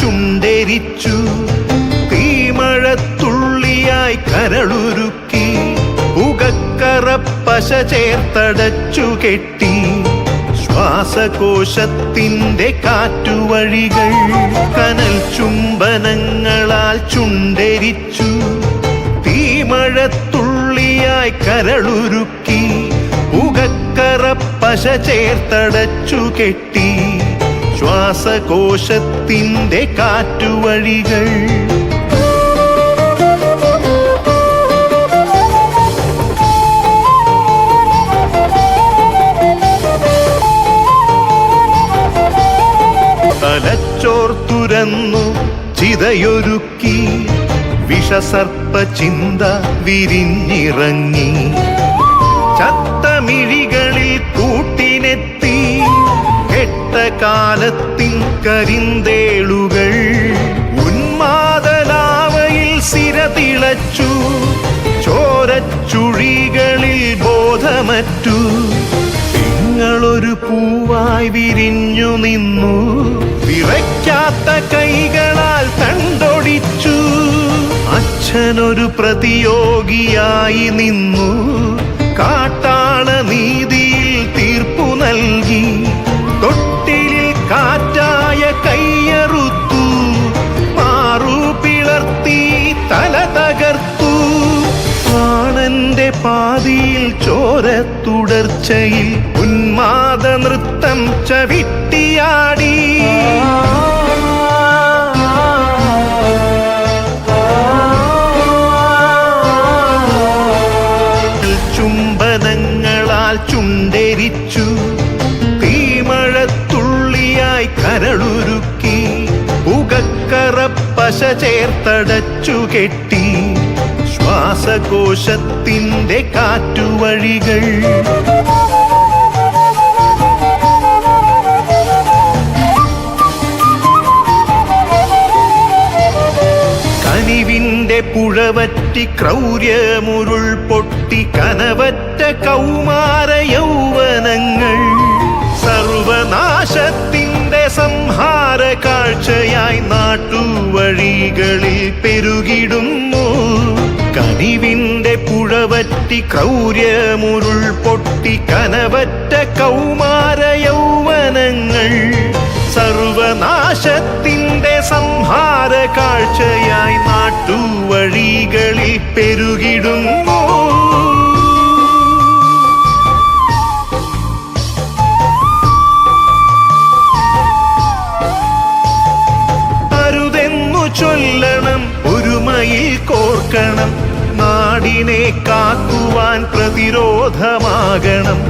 ചുണ്ടെരിച്ചു, തീമഴത്തുള്ളിയായി കരളുരുക്കി, പുകക്കറപ്പശ ചേർത്തടച്ചു കെട്ടി, ശ്വാസകോശത്തിൻ്റെ കാറ്റുവഴികൾ കനൽ ചുംബനങ്ങളാൽ ചുണ്ടെരിച്ചു, തീമഴത്തുള്ളിയായി കരളുരുക്കി, പുകക്കറപ്പശ ചേർത്തടച്ചു കെട്ടി, ശ്വാസകോശത്തിൻ്റെ കാറ്റുവഴികൾ. തലച്ചോർത്തുരന്നു ചിതയൊരുക്കി, വിഷസർപ്പ ചിന്ത വിരിഞ്ഞിറങ്ങി, ചത്തമിഴികളിൽ കൂട്ടിനെത്തി, കെട്ട കാലത്തിൻ കരിന്തേളുകൾ, ഉന്മാദലാവയിൽ സിരതിളച്ചു, ചോരച്ചുഴികളിൽ ബോധമറ്റു, നിങ്ങളൊരു പൂവായി വിരിഞ്ഞു നിന്നു, വിറയ്ക്കാത്ത കൈകളാൽ തണ്ടൊടിച്ചു, അച്ഛനൊരു പ്രതിയോഗിയായി നിന്നു, കാട്ടാള നീതിയിൽ തീർപ്പു നൽകി, തൊട്ടിലിൽ കാറ്റായ കയ്യറുത്തു, മാറു പിളർത്തി തല തകർത്തു, പ്രാണന്റെ പാതിയിൽ ചോരത്തുടർച്ചയിൽ ഉന്മാദ നൃത്തം ചവിട്ടിയാടി. ചുംബനങ്ങളാൽ ചുണ്ടെരിച്ചു, തീമഴത്തുള്ളിയായി കരളുരുക്കി, പുകക്കറപ്പശ ചേർത്തടച്ചു കെട്ടി, ശ്വാസകോശത്തിൻ്റെ കാറ്റുവഴികൾ. കനിവിൻ്റെ പുഴവറ്റി ക്രൗര്യമുരുൾ പൊട്ടി, കനവറ്റ കൗമാര യൗവനങ്ങൾ, സർവനാശത്തിൻ്റെ സംഹാര കാഴ്ചയായി നാട്ടുവഴികളിൽ പെരുകിടുന്നു. കനിവിൻ്റെ പുഴവറ്റി ക്രൗര്യമുരുൾ പൊട്ടി, കനവറ്റ കൗമാര യൗവനങ്ങൾ, സർവനാശത്തിൻ്റെ സംഹാര കാഴ്ചയായി നാട്ടുവഴികളിൽ പെരുകിടുന്നു. അരുതെന്നു ചൊല്ലണം, ഒരുമയിൽ കോർക്കണം, നാടിനെ കാക്കുവാൻ പ്രതിരോധമാകണം,